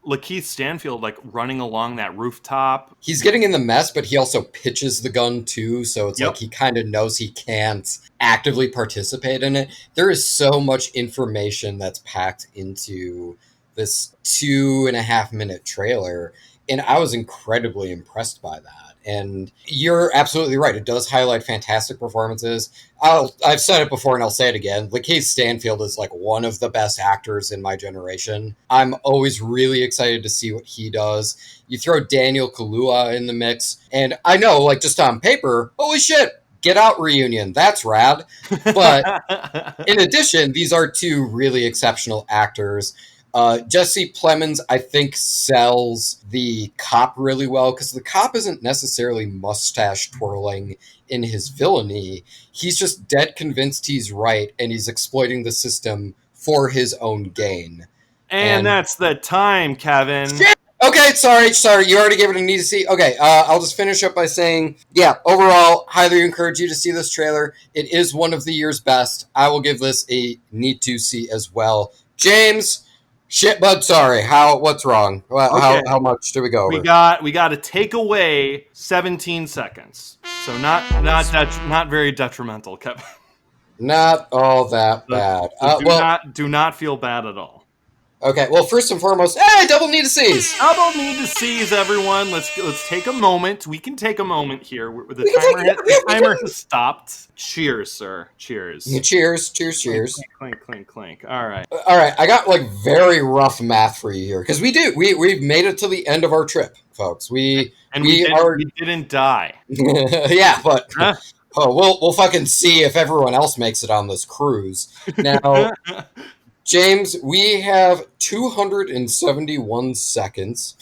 Lakeith Stanfield, like, running along that rooftop. He's getting in the mess, but he also pitches the gun too, so it's like he kind of knows he can't actively participate in it. There is so much information that's packed into this 2.5 minute trailer, and I was incredibly impressed by that. And you're absolutely right. It does highlight fantastic performances. I've said it before and I'll say it again. Lakeith Stanfield is like one of the best actors in my generation. I'm always really excited to see what he does. You throw Daniel Kaluuya in the mix, and I know, like, just on paper, holy shit, Get Out reunion. That's rad. But in addition, these are two really exceptional actors. Jesse Plemons, I think, sells the cop really well, because the cop isn't necessarily mustache twirling in his villainy. He's just dead convinced he's right, and he's exploiting the system for his own gain. And that's the time, Kevin. Shit! Okay, sorry. You already gave it a need to see. Okay, I'll just finish up by saying, yeah, overall, highly encourage you to see this trailer. It is one of the year's best. I will give this a need to see as well. James... Shit, bud, sorry. What's wrong? How much do we go over? We got to take away 17 seconds. So not very detrimental, Kevin. Not all that bad. So do not feel bad at all. Okay, well, first and foremost, hey, double need to seize. Double need to seize, everyone. Let's take a moment. We can take a moment here. The timer has stopped. Cheers, sir. Cheers. Cheers. Clink, clink, clink. All right. I got like very rough math for you here because we've made it to the end of our trip, folks. We didn't die. Yeah, but we'll fucking see if everyone else makes it on this cruise. Now, James, we have 271 seconds.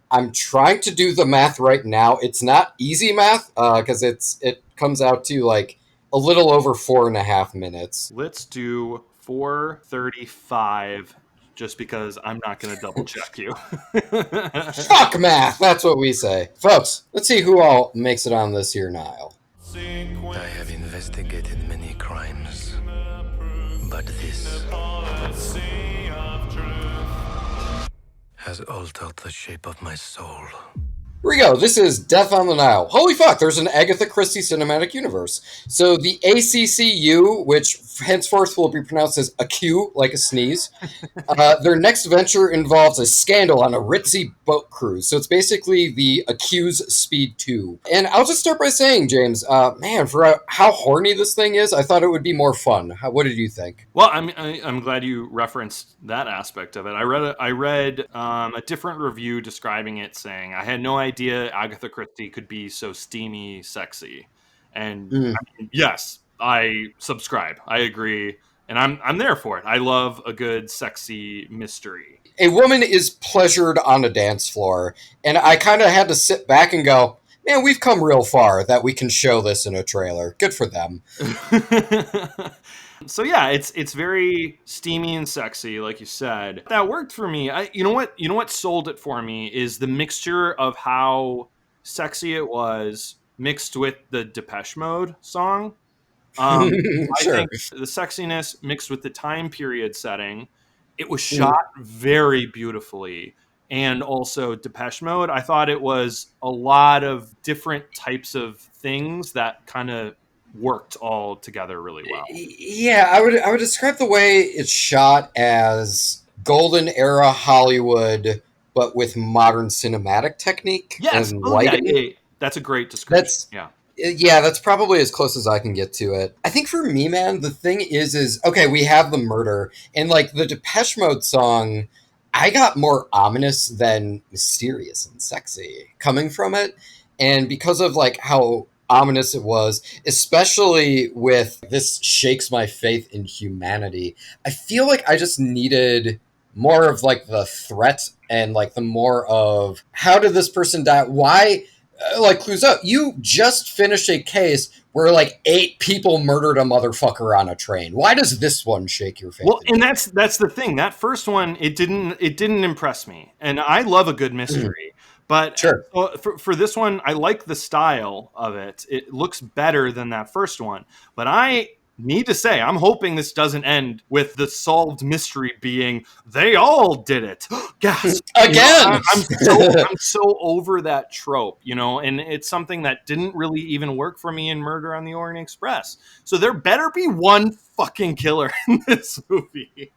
I'm trying to do the math right now. It's not easy math because it comes out to like a little over 4.5 minutes. Let's do 4:35 just because I'm not going to double check you. Fuck math. That's what we say. Folks, let's see who all makes it on this here Nile. I have investigated many crimes, but this has altered the shape of my soul. Here we go. This is Death on the Nile. Holy fuck, there's an Agatha Christie cinematic universe. So the ACCU, which henceforth will be pronounced as a Q, like a sneeze, their next venture involves a scandal on a ritzy boat cruise. So it's basically the Accuse Speed 2. And I'll just start by saying, James, man, for how horny this thing is, I thought it would be more fun. What did you think? Well, I'm glad you referenced that aspect of it. I read a different review describing it, saying, I had no idea Agatha Christie could be so steamy sexy. And I mean, yes, I subscribe. I agree. And I'm there for it. I love a good sexy mystery. A woman is pleasured on a dance floor, and I kind of had to sit back and go, man, we've come real far that we can show this in a trailer. Good for them. So yeah, it's very steamy and sexy, like you said. That worked for me. You know what sold it for me is the mixture of how sexy it was mixed with the Depeche Mode song. Sure. I think the sexiness mixed with the time period setting, it was shot very beautifully. And also Depeche Mode, I thought it was a lot of different types of things that kind of worked all together really well. Yeah, I would describe the way it's shot as golden era Hollywood, but with modern cinematic technique. Yes, and yeah. That's a great description. Yeah, that's probably as close as I can get to it. I think for me, man, the thing is okay, we have the murder, and like the Depeche Mode song, I got more ominous than mysterious and sexy coming from it, and because of like how ominous it was, especially with this shakes my faith in humanity, I feel like I just needed more of like the threat and like the more of how did this person die? Why? Like Clouseau, you just finished a case where like 8 people murdered a motherfucker on a train. Why does this one shake your faith? Well, and that's the thing. That first one, it didn't impress me, and I love a good mystery. But sure. For this one, I like the style of it. It looks better than that first one. But I need to say, I'm hoping this doesn't end with the solved mystery being they all did it. Gasp. Again. I'm so over that trope, and it's something that didn't really even work for me in Murder on the Orient Express. So there better be one fucking killer in this movie.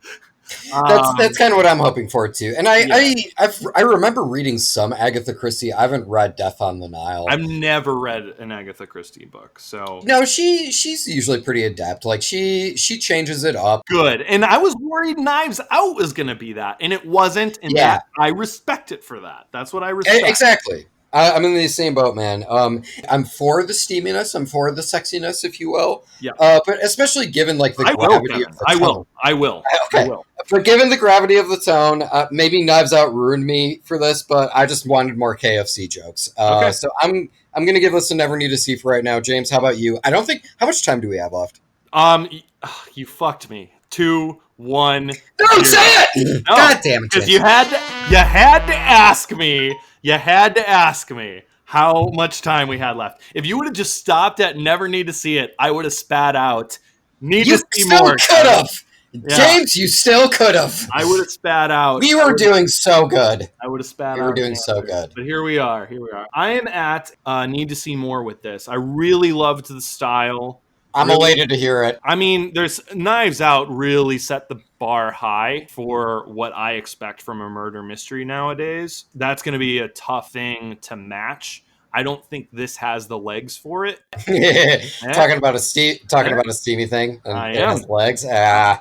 That's kind of what I'm hoping for too. And I remember reading some Agatha Christie. I haven't read Death on the Nile. I've never read an Agatha Christie book, so no, she's usually pretty adept. Like she changes it up. Good. And I was worried Knives Out was going to be that, and it wasn't. And that I respect it for that. That's what I respect. Exactly. I'm in the same boat, man. I'm for the steaminess. I'm for the sexiness, if you will. Yeah. But especially given like the gravity of the tone. I will. Okay. I will. But given the gravity of the tone, maybe Knives Out ruined me for this, but I just wanted more KFC jokes. Okay. So I'm going to give this a never need to see for right now. James, how about you? I don't think. How much time do we have left? You fucked me. 2, 1. Don't say it! No, God damn it! Because you had to ask me. You had to ask me how much time we had left. If you would have just stopped at never need to see it, I would have spat out. Need to see more. James, you still could have. I would have spat out. We were doing so good. I would have spat out. We were doing so good. But here we are. I am at need to see more with this. I really loved the style. I'm elated to hear it. I mean, there's Knives Out really set the bar high for what I expect from a murder mystery nowadays. That's going to be a tough thing to match. I don't think this has the legs for it. Talking about a steamy thing. And I it am. has legs. I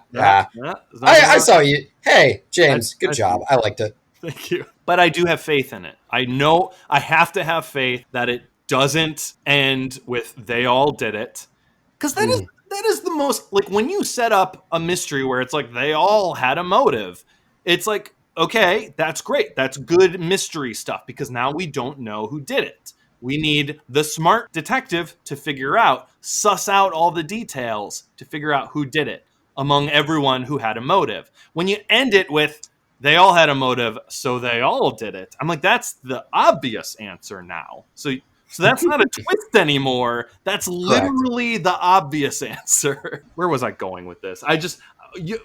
saw you. Hey, James, good job. I liked it. Thank you. But I do have faith in it. I know I have to have faith that it doesn't end with they all did it. Because that is the most, like, when you set up a mystery where it's like they all had a motive, it's like, okay, that's great. That's good mystery stuff because now we don't know who did it. We need the smart detective to suss out all the details to figure out who did it among everyone who had a motive. When you end it with they all had a motive, so they all did it, I'm like, that's the obvious answer now. So that's not a twist anymore. That's literally the obvious answer. Where was I going with this?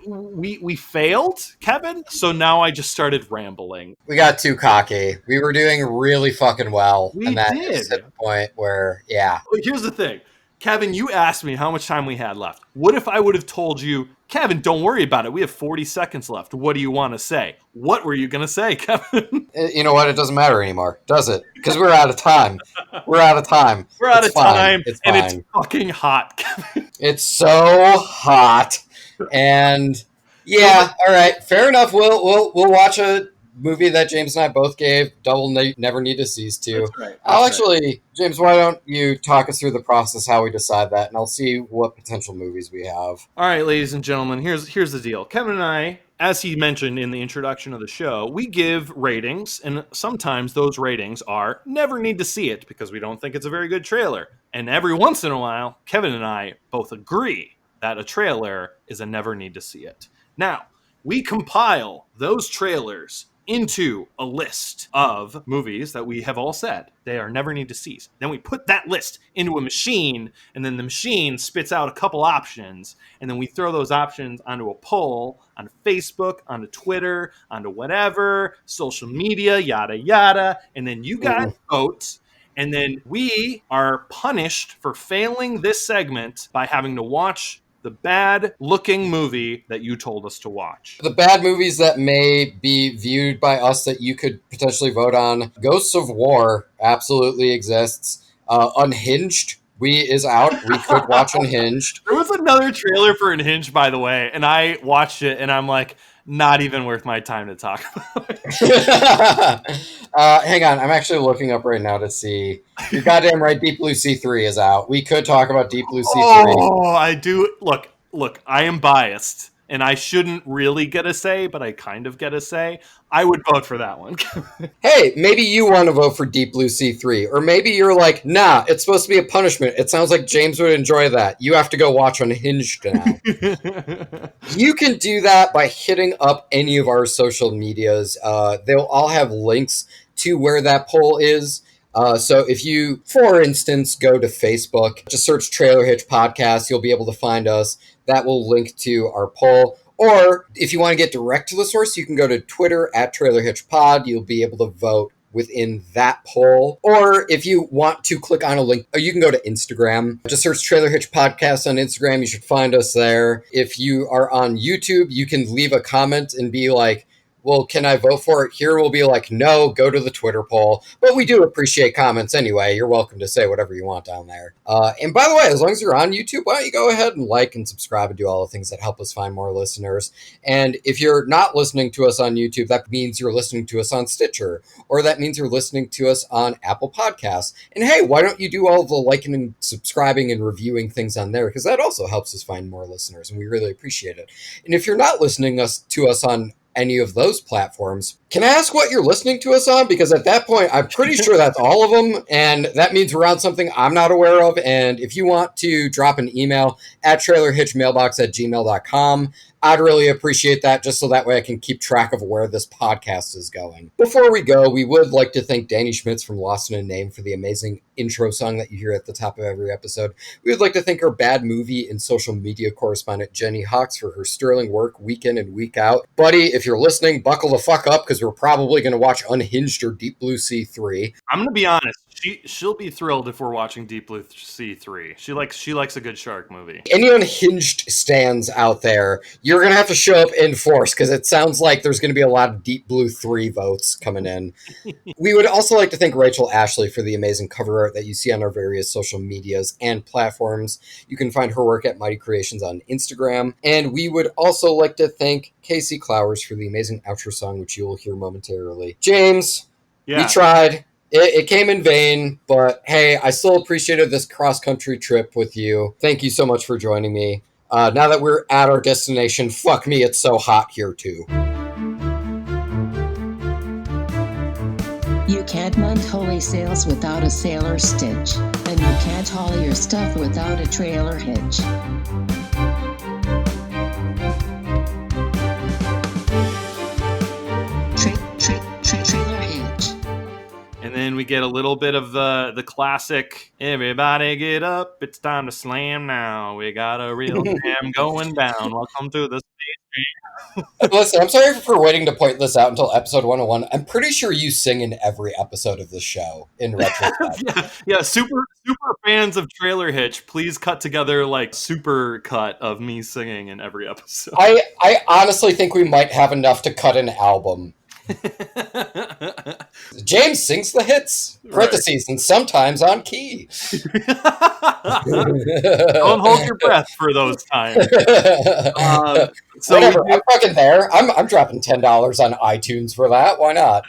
We failed, Kevin. So now I just started rambling. We got too cocky. We were doing really fucking well. We and that did. is the point where, yeah. Here's the thing. Kevin, you asked me how much time we had left. What if I would have told you, Kevin, don't worry about it. We have 40 seconds left. What do you want to say? What were you going to say, Kevin? You know what? It doesn't matter anymore, does it? Because we're out of time. We're out of time. We're out of time, It's and fine. it's fucking hot, Kevin. It's so hot. And yeah, all right, fair enough. We'll watch a movie that James and I both gave never need to cease to. That's right. James, why don't you talk us through the process, how we decide that, and I'll see what potential movies we have. All right, ladies and gentlemen, here's the deal. Kevin and I, as he mentioned in the introduction of the show, we give ratings, and sometimes those ratings are never need to see it because we don't think it's a very good trailer. And every once in a while, Kevin and I both agree that a trailer is a never need to see it. Now, we compile those trailers into a list of movies that we have all said they are never need to see. Then we put that list into a machine, and then the machine spits out a couple options, and then we throw those options onto a poll on Facebook, onto Twitter, onto whatever, social media, yada, yada, and then you guys vote. And then we are punished for failing this segment by having to watch the bad-looking movie that you told us to watch. The bad movies that may be viewed by us that you could potentially vote on. Ghosts of War absolutely exists. Unhinged is out. We could watch Unhinged. There was another trailer for Unhinged, by the way, and I watched it, and I'm like, not even worth my time to talk about it. Hang on, I'm actually looking up right now to see. You're goddamn right, Deep Blue Sea 3 is out. We could talk about Deep Blue Sea 3. Oh, I do. Look, I am biased, and I shouldn't really get a say, but I kind of get a say. I would vote for that one. Hey, maybe you want to vote for Deep Blue Sea 3, or maybe you're like, nah, it's supposed to be a punishment. It sounds like James would enjoy that. You have to go watch Unhinged now. You can do that by hitting up any of our social medias. They'll all have links to where that poll is. So if you, for instance, go to Facebook, just search Trailer Hitch Podcast, you'll be able to find us. That will link to our poll. Or if you want to get direct to the source, you can go to Twitter at Trailer Hitch Pod. You'll be able to vote within that poll. Or if you want to click on a link, you can go to Instagram. Just search Trailer Hitch Podcast on Instagram. You should find us there. If you are on YouTube, you can leave a comment and be like, well, can I vote for it? Here we'll be like, no, go to the Twitter poll. But we do appreciate comments anyway. You're welcome to say whatever you want down there. And by the way, as long as you're on YouTube, why don't you go ahead and like and subscribe and do all the things that help us find more listeners. And if you're not listening to us on YouTube, that means you're listening to us on Stitcher, or that means you're listening to us on Apple Podcasts. And hey, why don't you do all the liking and subscribing and reviewing things on there? Because that also helps us find more listeners, and we really appreciate it. And if you're not listening to us on any of those platforms, can I ask what you're listening to us on? Because at that point, I'm pretty sure that's all of them, and that means we're on something I'm not aware of. And if you want to drop an email at trailerhitchmailbox@gmail.com, I'd really appreciate that, just so that way I can keep track of where this podcast is going. Before we go, we would like to thank Danny Schmitz from Lost in a Name for the amazing intro song that you hear at the top of every episode. We would like to thank our bad movie and social media correspondent Jenny Hawks for her sterling work week in and week out. Buddy, if you're listening, buckle the fuck up, because we're probably going to watch Unhinged or Deep Blue Sea 3. I'm going to be honest. She'll be thrilled if we're watching Deep Blue Sea 3. She likes a good shark movie. Any Unhinged stands out there, you're going to have to show up in force, because it sounds like there's going to be a lot of Deep Blue 3 votes coming in. We would also like to thank Rachel Ashley for the amazing cover art that you see on our various social medias and platforms. You can find her work at Mighty Creations on Instagram. And we would also like to thank Casey Clowers for the amazing outro song, which you will hear momentarily. James, we tried. It came in vain, but hey, I still appreciated this cross-country trip with you. Thank you so much for joining me. Now that we're at our destination, fuck me, it's so hot here too. You can't mount holy sails without a sailor stitch, and you can't haul your stuff without a trailer hitch. Trailer hitch. And then we get a little bit of the classic, everybody get up, it's time to slam now. We got a real jam going down. Welcome to the space jam. Listen, I'm sorry for waiting to point this out until episode 101. I'm pretty sure you sing in every episode of this show in retrospect. yeah, super fans of Trailer Hitch, please cut together like super cut of me singing in every episode. I honestly think we might have enough to cut an album. James sings the hits, parentheses, and sometimes on key. Don't hold your breath for those times. So whatever, I'm fucking there. I'm dropping $10 on iTunes for that. Why not?